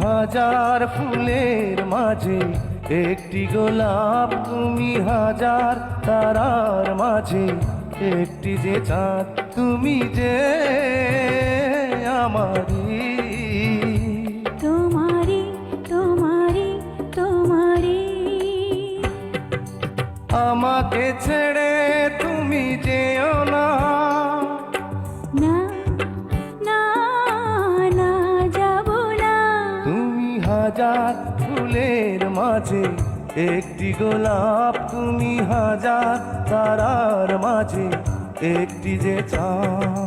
হাজার ফুলের মাঝে একটি গোলাপ, তুমি হাজার তারার মাঝে একটি যে চাঁদ, তুমি যে আমারি। তোমারি তোমারি তোমারি, আমাকে ছেড়ে তুমি যেও না, না না না যাব না। তুমি হাজার ফুলের মাঝে একটি গোলাপ, তুমি হাজার তারার মাঝে একটি যে চাঁদ।